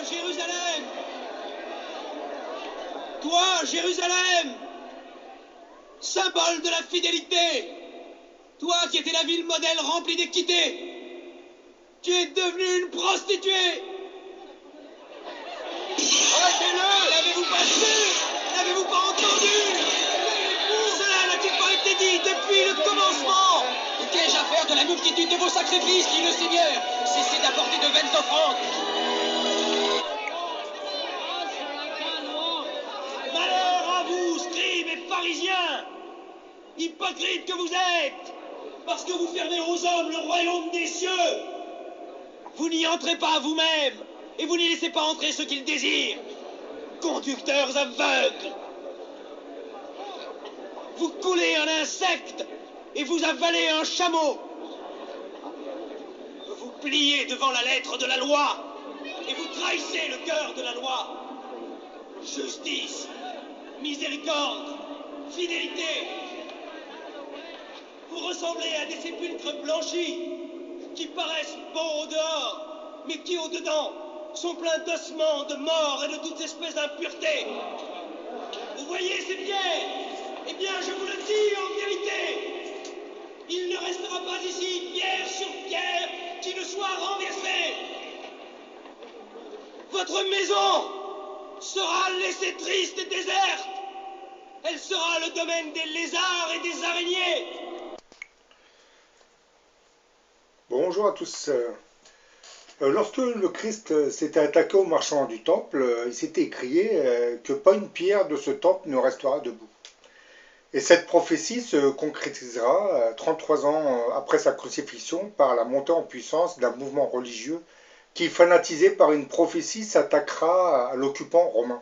Jérusalem! Toi, Jérusalem! Symbole de la fidélité! Toi qui étais la ville modèle remplie d'équité! Tu es devenue une prostituée! Arrêtez-le! L'avez-vous pas su? N'avez-vous pas entendu? Cela n'a-t-il pas été dit depuis le commencement? Et qu'ai-je à faire de la multitude de vos sacrifices, dit le Seigneur? Cessez d'apporter de vaines offrandes. Malheur à vous, scribes et pharisiens, hypocrites que vous êtes, parce que vous fermez aux hommes le royaume des cieux. Vous n'y entrez pas vous-même, et vous n'y laissez pas entrer ceux qu'ils désirent. Conducteurs aveugles! Vous coulez un insecte, et vous avalez un chameau. Vous pliez devant la lettre de la loi, et vous trahissez le cœur de la loi. Justice, miséricorde, fidélité. Vous ressemblez à des sépulcres blanchis, qui paraissent beaux au dehors, mais qui au dedans sont pleins d'ossements, de morts et de toute espèce d'impureté. Vous voyez ces pierres? Eh bien, je vous le dis en vérité, il ne restera pas ici pierre sur pierre qui ne soit renversée. Votre maison sera laissée triste et déserte. Elle sera le domaine des lézards et des araignées. Bonjour à tous. Lorsque le Christ s'était attaqué aux marchands du temple, il s'était écrié que pas une pierre de ce temple ne restera debout. Et cette prophétie se concrétisera 33 ans après sa crucifixion par la montée en puissance d'un mouvement religieux qui, fanatisé par une prophétie, s'attaquera à l'occupant romain.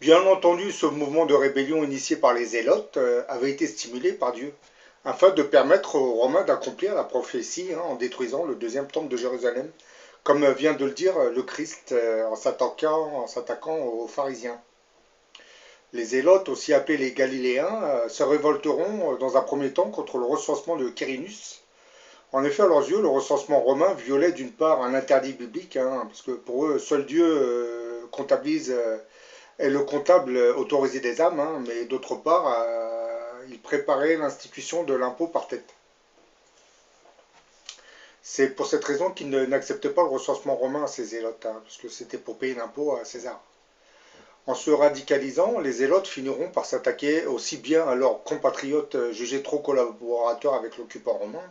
Bien entendu, ce mouvement de rébellion initié par les Zélotes avait été stimulé par Dieu, afin de permettre aux Romains d'accomplir la prophétie en détruisant le deuxième temple de Jérusalem, comme vient de le dire le Christ en s'attaquant aux pharisiens. Les Zélotes, aussi appelés les Galiléens, se révolteront dans un premier temps contre le recensement de Quirinus. En effet, à leurs yeux, le recensement romain violait d'une part un interdit biblique, parce que pour eux, seul Dieu comptabilise, est le comptable autorisé des âmes, mais d'autre part, il préparait l'institution de l'impôt par tête. C'est pour cette raison qu'ils n'acceptaient pas le recensement romain à ces Zélotes, parce que c'était pour payer l'impôt à César. En se radicalisant, les Zélotes finiront par s'attaquer aussi bien à leurs compatriotes jugés trop collaborateurs avec l'occupant romain,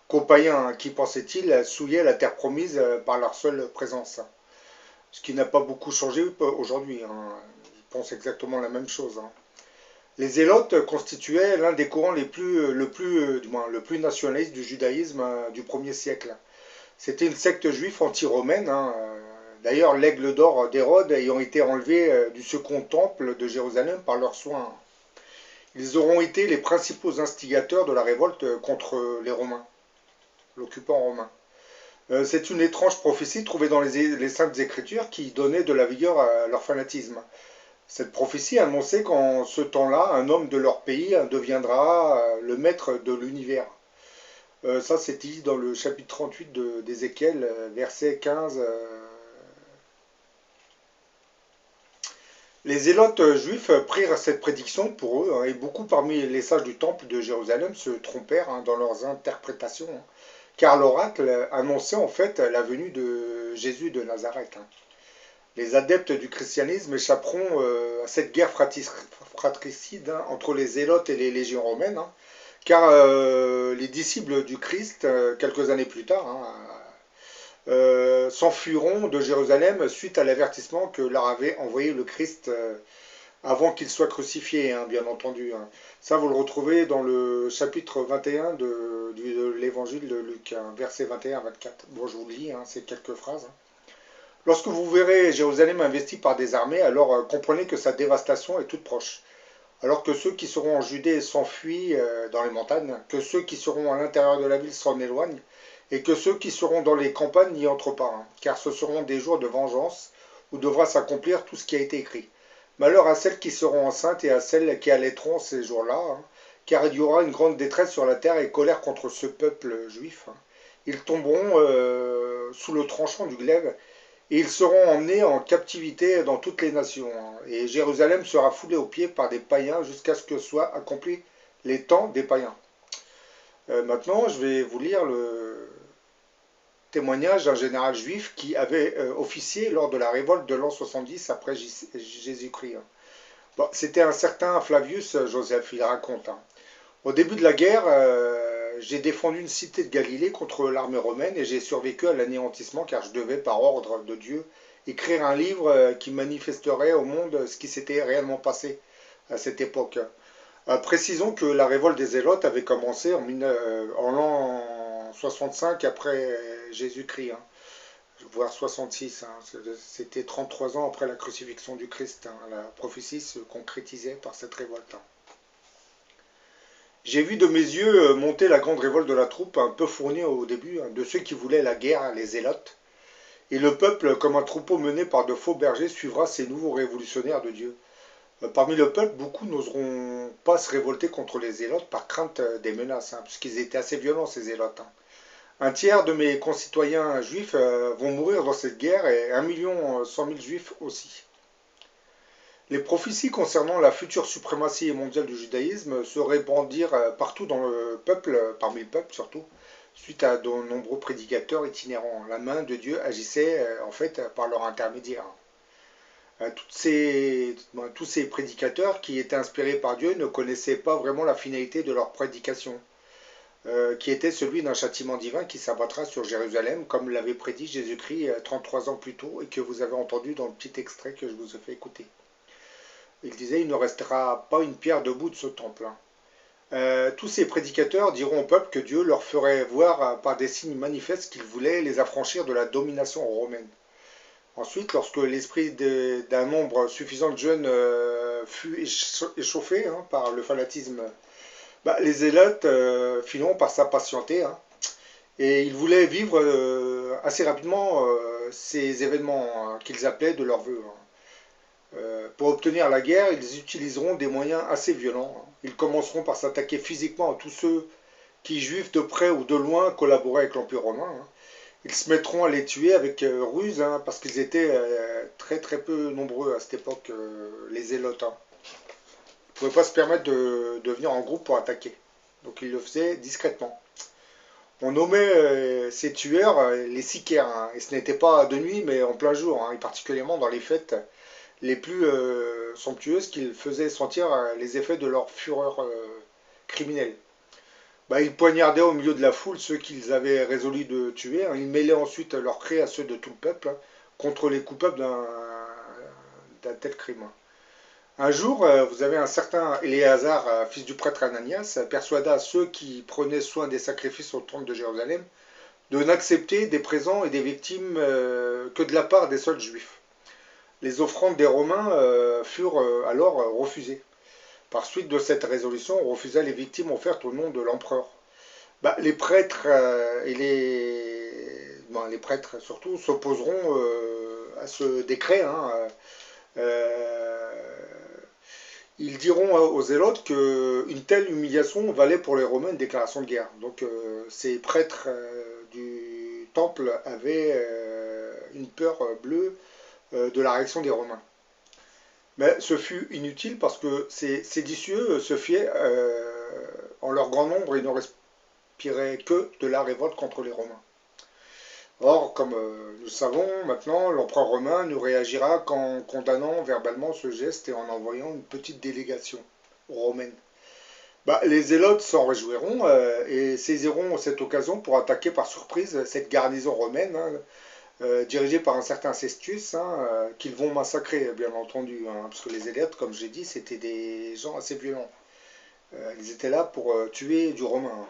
qu'aux païens qui, pensaient-ils, souillaient la terre promise par leur seule présence. Ce qui n'a pas beaucoup changé aujourd'hui. Ils pensent exactement la même chose. Les Zélotes constituaient l'un des courants le plus nationaliste du judaïsme du 1er siècle. C'était une secte juive anti-romaine. D'ailleurs, l'aigle d'or d'Hérode ayant été enlevé du second temple de Jérusalem par leurs soins. Ils auront été les principaux instigateurs de la révolte contre les Romains, l'occupant romain. C'est une étrange prophétie trouvée dans les Saintes Écritures qui donnait de la vigueur à leur fanatisme. Cette prophétie annonçait qu'en ce temps-là, un homme de leur pays deviendra le maître de l'univers. Ça, c'est dit dans le chapitre 38 d'Ézéchiel, verset 15. Les zélotes juifs prirent cette prédiction pour eux, et beaucoup parmi les sages du temple de Jérusalem se trompèrent dans leurs interprétations, car l'oracle annonçait en fait la venue de Jésus de Nazareth. Les adeptes du christianisme échapperont à cette guerre fratricide entre les zélotes et les légions romaines, car les disciples du Christ, quelques années plus tard, s'enfuiront de Jérusalem suite à l'avertissement que leur avait envoyé le Christ avant qu'il soit crucifié, bien entendu. Ça, vous le retrouvez dans le chapitre 21 de l'évangile de Luc, versets 21 à 24. Bon, je vous lis, c'est quelques phrases. Lorsque vous verrez Jérusalem investie par des armées, alors comprenez que sa dévastation est toute proche. Alors que ceux qui seront en Judée s'enfuient dans les montagnes, que ceux qui seront à l'intérieur de la ville s'en éloignent, et que ceux qui seront dans les campagnes n'y entrent pas, car ce seront des jours de vengeance, où devra s'accomplir tout ce qui a été écrit. Malheur à celles qui seront enceintes et à celles qui allaiteront ces jours-là, car il y aura une grande détresse sur la terre et colère contre ce peuple juif. Ils tomberont sous le tranchant du glaive, et ils seront emmenés en captivité dans toutes les nations. Et Jérusalem sera foulée aux pieds par des païens jusqu'à ce que soient accomplis les temps des païens. Maintenant, je vais vous lire le témoignage d'un général juif qui avait officié lors de la révolte de l'an 70 après Jésus-Christ. Bon, c'était un certain Flavius Joseph, il raconte. Au début de la guerre, j'ai défendu une cité de Galilée contre l'armée romaine et j'ai survécu à l'anéantissement car je devais, par ordre de Dieu, écrire un livre qui manifesterait au monde ce qui s'était réellement passé à cette époque. Précisons que la révolte des Zélotes avait commencé en l'an 65 après Jésus-Christ, voire 66. C'était 33 ans après la crucifixion du Christ. La prophétie se concrétisait par cette révolte. J'ai vu de mes yeux monter la grande révolte de la troupe, un peu fournie au début, de ceux qui voulaient la guerre, les Zélotes. Et le peuple, comme un troupeau mené par de faux bergers, suivra ces nouveaux révolutionnaires de Dieu. Parmi le peuple, beaucoup n'oseront pas se révolter contre les Zélotes par crainte des menaces, puisqu'ils étaient assez violents, ces Zélotes. Un tiers de mes concitoyens juifs vont mourir dans cette guerre et 1,1 million juifs aussi. Les prophéties concernant la future suprématie mondiale du judaïsme se répandirent partout dans le peuple, parmi le peuple surtout, suite à de nombreux prédicateurs itinérants. La main de Dieu agissait en fait par leur intermédiaire. Tous ces prédicateurs qui étaient inspirés par Dieu ne connaissaient pas vraiment la finalité de leur prédication, qui était celui d'un châtiment divin qui s'abattra sur Jérusalem, comme l'avait prédit Jésus-Christ 33 ans plus tôt et que vous avez entendu dans le petit extrait que je vous ai fait écouter. Il disait, il ne restera pas une pierre debout de ce temple. Tous ces prédicateurs diront au peuple que Dieu leur ferait voir par des signes manifestes qu'il voulait les affranchir de la domination romaine. Ensuite, lorsque l'esprit d'un nombre suffisant de jeunes fut échauffé par le fanatisme, les Zélotes finiront par s'impatienter et ils voulaient vivre assez rapidement ces événements qu'ils appelaient de leur vœu. Pour obtenir la guerre, ils utiliseront des moyens assez violents. Ils commenceront par s'attaquer physiquement à tous ceux qui, juifs de près ou de loin, collaboraient avec l'Empire romain. Ils se mettront à les tuer avec ruse, parce qu'ils étaient très très peu nombreux à cette époque, les Zélotes. Ils ne pouvaient pas se permettre de venir en groupe pour attaquer. Donc ils le faisaient discrètement. On nommait ces tueurs les sicaires, et ce n'était pas de nuit mais en plein jour, et particulièrement dans les fêtes les plus somptueuses qu'ils faisaient sentir les effets de leur fureur criminelle. Ils poignardaient au milieu de la foule ceux qu'ils avaient résolu de tuer. Ils mêlaient ensuite leurs cris à ceux de tout le peuple contre les coupables d'un tel crime. Un jour, vous avez un certain Éléazar, fils du prêtre Ananias, persuada ceux qui prenaient soin des sacrifices au temple de Jérusalem de n'accepter des présents et des victimes que de la part des seuls juifs. Les offrandes des Romains furent alors refusées. Par suite de cette résolution, on refusa les victimes offertes au nom de l'empereur. Les prêtres et les prêtres surtout s'opposeront à ce décret. Ils diront aux Zélotes qu'une telle humiliation valait pour les Romains une déclaration de guerre. Donc ces prêtres du temple avaient une peur bleue de la réaction des Romains. Mais ce fut inutile parce que ces séditieux se fiaient en leur grand nombre et ne respiraient que de la révolte contre les Romains. Or, comme nous le savons maintenant, l'empereur romain nous réagira qu'en condamnant verbalement ce geste et en envoyant une petite délégation romaine. Les Zélotes s'en réjouiront et saisiront cette occasion pour attaquer par surprise cette garnison romaine dirigée par un certain Cestius, qu'ils vont massacrer, bien entendu, parce que les Zélotes, comme j'ai dit, c'était des gens assez violents. Ils étaient là pour tuer du romain.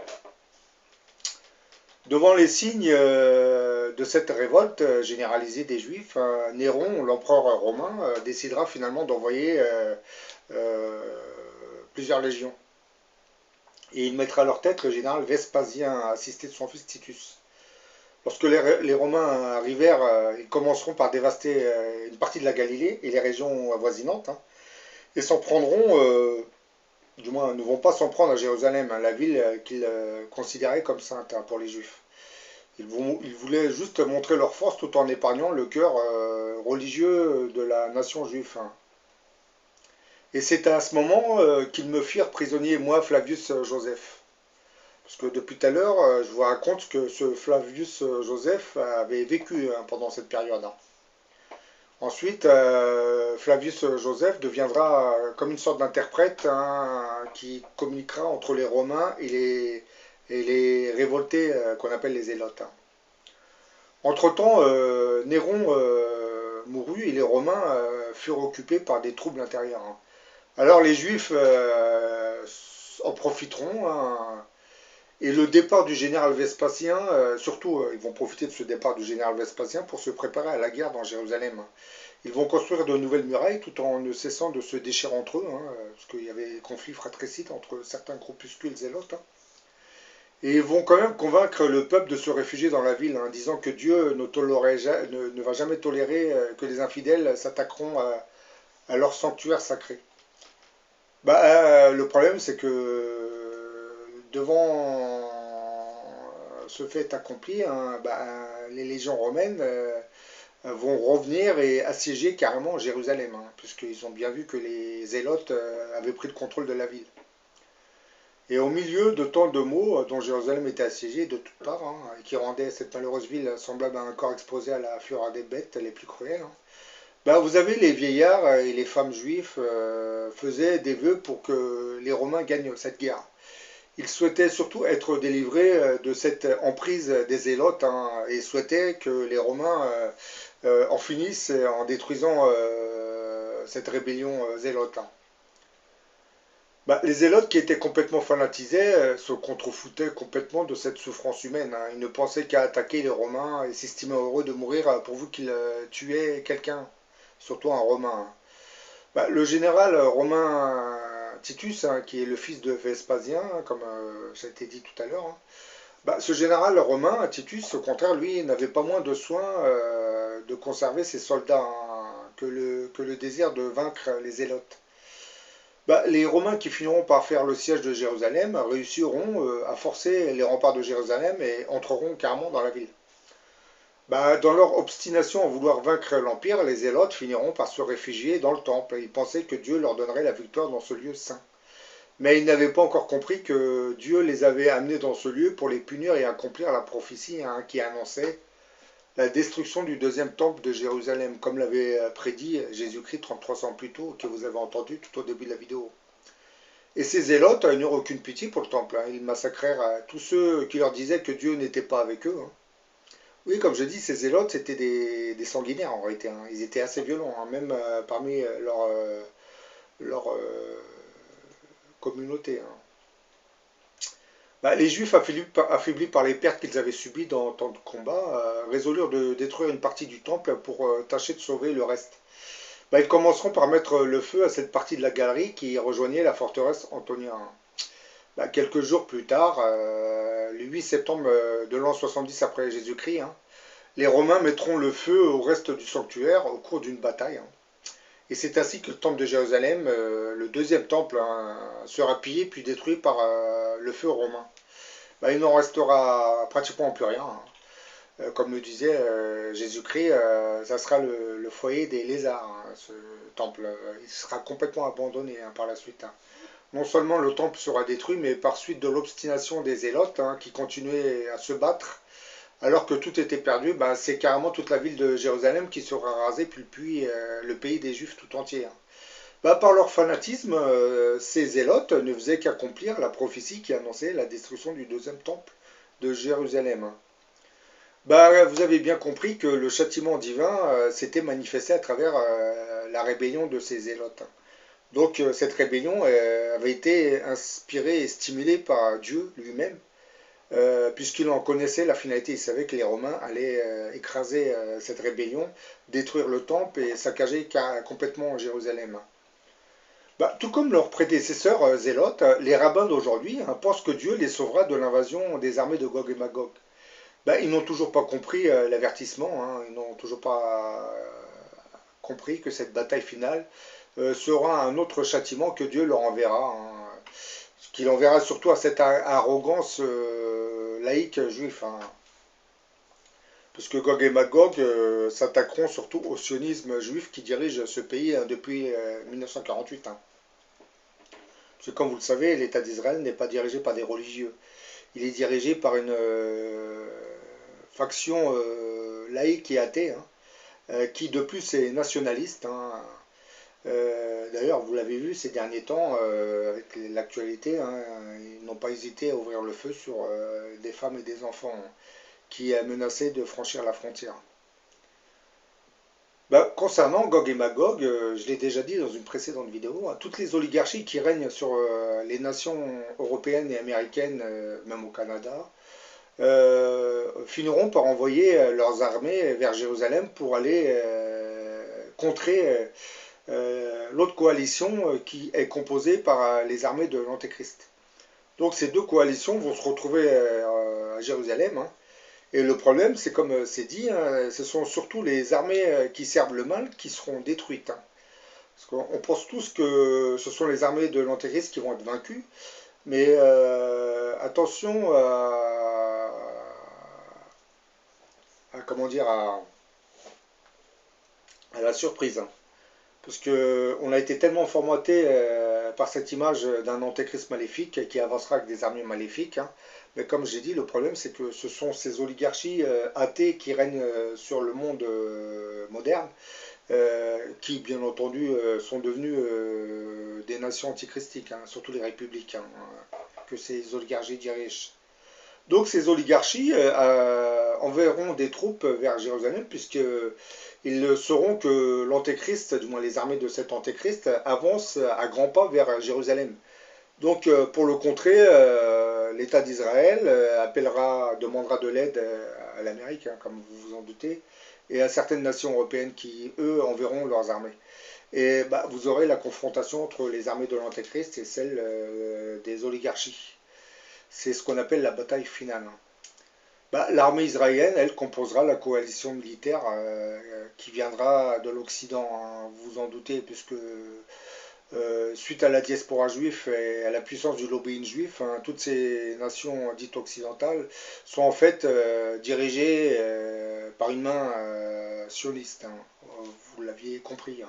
Devant les signes de cette révolte généralisée des Juifs, Néron, l'empereur romain, décidera finalement d'envoyer plusieurs légions. Et il mettra à leur tête le général Vespasien, assisté de son fils Titus. Lorsque les Romains arrivèrent, ils commenceront par dévaster une partie de la Galilée et les régions avoisinantes, et s'en prendront, du moins ne vont pas s'en prendre à Jérusalem, la ville qu'ils considéraient comme sainte pour les Juifs. Ils voulaient juste montrer leur force tout en épargnant le cœur religieux de la nation juive. Et c'est à ce moment qu'ils me firent prisonnier, moi, Flavius Joseph. Parce que depuis tout à l'heure, je vous raconte que ce Flavius Joseph avait vécu pendant cette période. Ensuite, Flavius Joseph deviendra comme une sorte d'interprète qui communiquera entre les Romains et les révoltés qu'on appelle les Zélotes. Entre-temps, Néron mourut et les Romains furent occupés par des troubles intérieurs. Alors les Juifs en profiteront. Et le départ du général Vespasien, surtout ils vont profiter de ce départ du général Vespasien pour se préparer à la guerre dans Jérusalem. Ils vont construire de nouvelles murailles tout en ne cessant de se déchirer entre eux, parce qu'il y avait des conflits fratricides entre certains groupuscules zélotes. Et ils vont quand même convaincre le peuple de se réfugier dans la ville, disant que Dieu ne va jamais tolérer que les infidèles s'attaqueront à leur sanctuaire sacré. Le problème, c'est que devant ce fait accompli, les légions romaines vont revenir et assiéger carrément Jérusalem, puisqu'ils ont bien vu que les Zélotes avaient pris le contrôle de la ville. Et au milieu de tant de maux dont Jérusalem était assiégée de toutes parts, et qui rendaient cette malheureuse ville semblable à un corps exposé à la fureur des bêtes les plus cruelles, vous avez les vieillards et les femmes juives faisaient des vœux pour que les Romains gagnent cette guerre. Ils souhaitaient surtout être délivrés de cette emprise des Zélotes et souhaitaient que les Romains en finissent en détruisant cette rébellion zélote. Les Zélotes qui étaient complètement fanatisés se contrefoutaient complètement de cette souffrance humaine. Ils ne pensaient qu'à attaquer les Romains et s'estimaient heureux de mourir pourvu qu'ils tuaient quelqu'un, surtout un Romain. Le général romain Titus, qui est le fils de Vespasien, comme ça a été dit tout à l'heure, ce général romain Titus, au contraire, lui, n'avait pas moins de soin de conserver ses soldats que le désir de vaincre les Zélotes. Les Romains qui finiront par faire le siège de Jérusalem réussiront à forcer les remparts de Jérusalem et entreront carrément dans la ville. Dans leur obstination à vouloir vaincre l'Empire, les Zélotes finiront par se réfugier dans le temple. Ils pensaient que Dieu leur donnerait la victoire dans ce lieu saint. Mais ils n'avaient pas encore compris que Dieu les avait amenés dans ce lieu pour les punir et accomplir la prophétie qui annonçait la destruction du deuxième temple de Jérusalem, comme l'avait prédit Jésus-Christ 33 ans plus tôt, que vous avez entendu tout au début de la vidéo. Et ces Zélotes n'eurent aucune pitié pour le temple. Ils massacrèrent tous ceux qui leur disaient que Dieu n'était pas avec eux. Oui, comme je dis, ces Zélotes, c'était des sanguinaires en réalité. Ils étaient assez violents, même parmi leur communauté. Les Juifs, affaiblis par les pertes qu'ils avaient subies dans tant de combats, résolurent de détruire une partie du temple pour tâcher de sauver le reste. Ils commenceront par mettre le feu à cette partie de la galerie qui rejoignait la forteresse Antonia. Quelques jours plus tard, le 8 septembre de l'an 70 après Jésus-Christ, les Romains mettront le feu au reste du sanctuaire au cours d'une bataille. Et c'est ainsi que le temple de Jérusalem, le deuxième temple, sera pillé puis détruit par le feu romain. Il n'en restera pratiquement plus rien. Comme le disait Jésus-Christ, ça sera le foyer des lézards, ce temple. Il sera complètement abandonné par la suite. Non seulement le temple sera détruit, mais par suite de l'obstination des Zélotes qui continuaient à se battre, alors que tout était perdu, c'est carrément toute la ville de Jérusalem qui sera rasée, puis le pays des Juifs tout entier. Par leur fanatisme, ces Zélotes ne faisaient qu'accomplir la prophétie qui annonçait la destruction du deuxième temple de Jérusalem. Vous avez bien compris que le châtiment divin s'était manifesté à travers la rébellion de ces Zélotes. Donc cette rébellion avait été inspirée et stimulée par Dieu lui-même, puisqu'il en connaissait la finalité. Il savait que les Romains allaient écraser cette rébellion, détruire le temple et saccager complètement Jérusalem. Tout comme leurs prédécesseurs zélotes, les rabbins d'aujourd'hui pensent que Dieu les sauvera de l'invasion des armées de Gog et Magog. Ils n'ont toujours pas compris l'avertissement, ils n'ont toujours pas compris que cette bataille finale sera un autre châtiment que Dieu leur enverra, qu'il enverra surtout à cette arrogance laïque juive. Parce que Gog et Magog s'attaqueront surtout au sionisme juif qui dirige ce pays depuis 1948. Parce que comme vous le savez, l'État d'Israël n'est pas dirigé par des religieux. Il est dirigé par une faction laïque et athée, qui de plus est nationaliste. D'ailleurs, vous l'avez vu ces derniers temps, avec l'actualité, ils n'ont pas hésité à ouvrir le feu sur des femmes et des enfants qui menaçaient de franchir la frontière. Concernant Gog et Magog, je l'ai déjà dit dans une précédente vidéo, toutes les oligarchies qui règnent sur les nations européennes et américaines, même au Canada, finiront par envoyer leurs armées vers Jérusalem pour aller contrer l'autre coalition qui est composée par les armées de l'Antéchrist. Donc ces deux coalitions vont se retrouver à Jérusalem. Et le problème, c'est comme c'est dit, ce sont surtout les armées qui servent le mal qui seront détruites. Parce qu'on pense tous que ce sont les armées de l'Antéchrist qui vont être vaincues. Mais attention comment dire, à la surprise. Parce qu'on a été tellement formaté par cette image d'un antéchrist maléfique qui avancera avec des armées maléfiques. Mais comme j'ai dit, le problème c'est que ce sont ces oligarchies athées qui règnent sur le monde moderne, qui bien entendu sont devenues des nations antichristiques, surtout les républicains, que ces oligarchies dirigent. Donc ces oligarchies enverront des troupes vers Jérusalem, puisqu'ils sauront que l'antéchrist, du moins les armées de cet antéchrist, avancent à grands pas vers Jérusalem. Donc pour le contrer, l'État d'Israël demandera de l'aide à l'Amérique, comme vous vous en doutez, et à certaines nations européennes qui, eux, enverront leurs armées. Et vous aurez la confrontation entre les armées de l'antéchrist et celles des oligarchies. C'est ce qu'on appelle la bataille finale. L'armée israélienne, elle, composera la coalition militaire qui viendra de l'Occident, vous vous en doutez, puisque suite à la diaspora juive et à la puissance du lobbying juif, toutes ces nations dites occidentales sont en fait dirigées par une main sioniste. Vous l'aviez compris.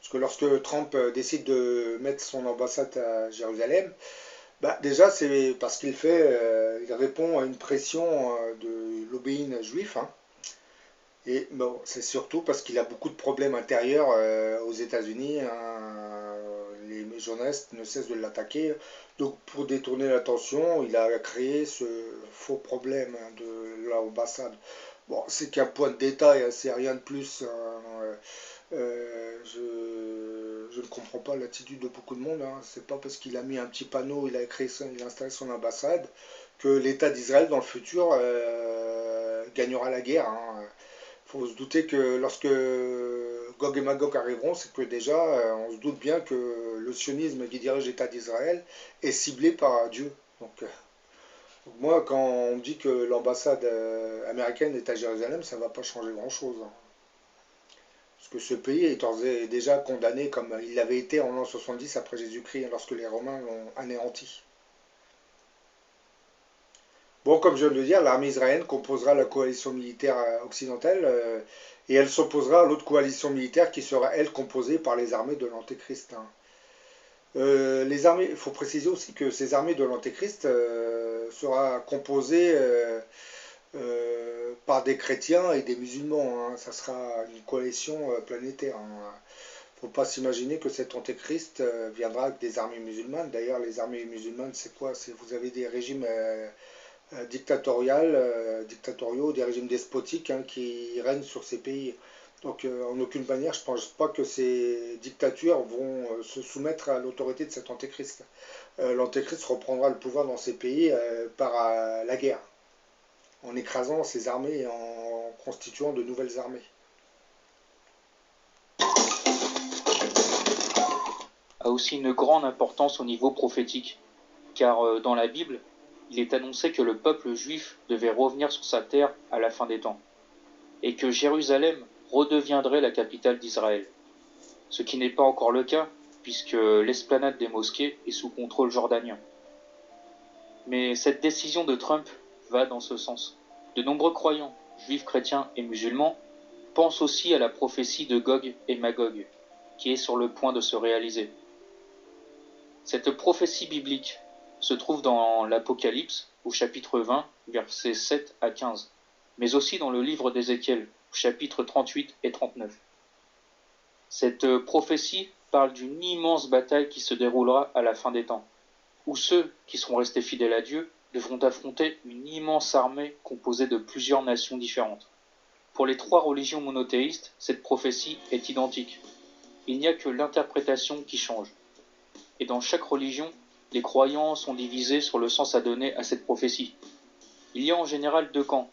Parce que lorsque Trump décide de mettre son ambassade à Jérusalem, déjà, c'est parce qu'il répond à une pression de lobbying juif. Et bon, c'est surtout parce qu'il a beaucoup de problèmes intérieurs aux États-Unis. Les journalistes ne cessent de l'attaquer. Donc, pour détourner l'attention, il a créé ce faux problème de l'ambassade. Bon, c'est qu'un point de détail, c'est rien de plus. Je ne comprends pas l'attitude de beaucoup de monde. C'est pas parce qu'il a mis un petit panneau, il a installé son ambassade, que l'État d'Israël dans le futur gagnera la guerre. Il faut se douter que lorsque Gog et Magog arriveront, c'est que déjà on se doute bien que le sionisme qui dirige l'État d'Israël est ciblé par Dieu. Donc moi, quand on me dit que l'ambassade américaine est à Jérusalem, ça ne va pas changer grand-chose. Parce que ce pays est déjà condamné comme il l'avait été en l'an 70 après Jésus-Christ, lorsque les Romains l'ont anéanti. Bon, comme je viens de le dire, l'armée israélienne composera la coalition militaire occidentale et elle s'opposera à l'autre coalition militaire qui sera, elle, composée par les armées de l'Antéchrist. Il faut préciser aussi que ces armées de l'Antéchrist sera composées par des chrétiens et des musulmans. Ça sera une coalition planétaire. Il ne faut pas s'imaginer que cet antéchrist viendra avec des armées musulmanes. D'ailleurs, les armées musulmanes, c'est quoi? Vous avez des régimes dictatoriaux, des régimes despotiques qui règnent sur ces pays. Donc, en aucune manière, je ne pense pas que ces dictatures vont se soumettre à l'autorité de cet antéchrist. L'antéchrist reprendra le pouvoir dans ces pays par la guerre, en écrasant ces armées et en constituant de nouvelles armées. A aussi une grande importance au niveau prophétique, car dans la Bible, il est annoncé que le peuple juif devait revenir sur sa terre à la fin des temps, et que Jérusalem redeviendrait la capitale d'Israël, ce qui n'est pas encore le cas, puisque l'esplanade des mosquées est sous contrôle jordanien. Mais cette décision de Trump va dans ce sens. De nombreux croyants juifs, chrétiens et musulmans, pensent aussi à la prophétie de Gog et Magog, qui est sur le point de se réaliser. Cette prophétie biblique se trouve dans l'Apocalypse, au chapitre 20, versets 7 à 15, mais aussi dans le livre d'Ézéchiel, chapitres 38 et 39. Cette prophétie parle d'une immense bataille qui se déroulera à la fin des temps, où ceux qui seront restés fidèles à Dieu devront affronter une immense armée composée de plusieurs nations différentes. Pour les 3 religions monothéistes, cette prophétie est identique. Il n'y a que l'interprétation qui change. Et dans chaque religion, les croyants sont divisés sur le sens à donner à cette prophétie. Il y a en général 2 camps.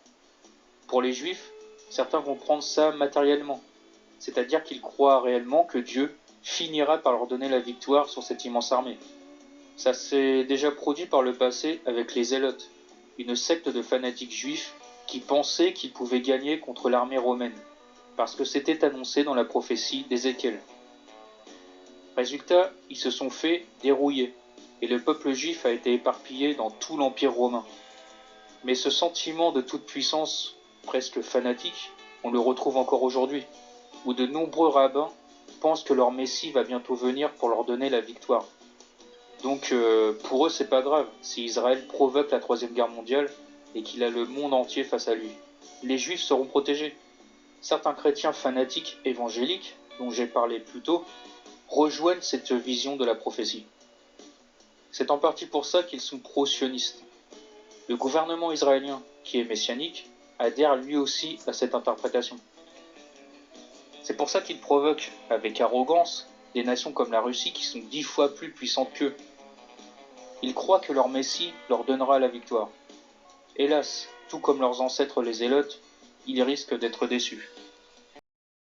Pour les juifs, certains vont prendre ça matériellement, c'est-à-dire qu'ils croient réellement que Dieu finira par leur donner la victoire sur cette immense armée. Ça s'est déjà produit par le passé avec les Zélotes, une secte de fanatiques juifs qui pensaient qu'ils pouvaient gagner contre l'armée romaine, parce que c'était annoncé dans la prophétie d'Ézéchiel. Résultat, ils se sont fait dérouiller, et le peuple juif a été éparpillé dans tout l'Empire romain. Mais ce sentiment de toute puissance, presque fanatique, on le retrouve encore aujourd'hui, où de nombreux rabbins pensent que leur Messie va bientôt venir pour leur donner la victoire. Donc pour eux c'est pas grave si Israël provoque la 3e guerre mondiale et qu'il a le monde entier face à lui. Les juifs seront protégés. Certains chrétiens fanatiques évangéliques, dont j'ai parlé plus tôt, rejoignent cette vision de la prophétie. C'est en partie pour ça qu'ils sont pro-sionistes. Le gouvernement israélien, qui est messianique, adhère lui aussi à cette interprétation. C'est pour ça qu'ils provoquent, avec arrogance, des nations comme la Russie qui sont 10 fois plus puissantes qu'eux. Ils croient que leur Messie leur donnera la victoire. Hélas, tout comme leurs ancêtres les Zélotes, ils risquent d'être déçus.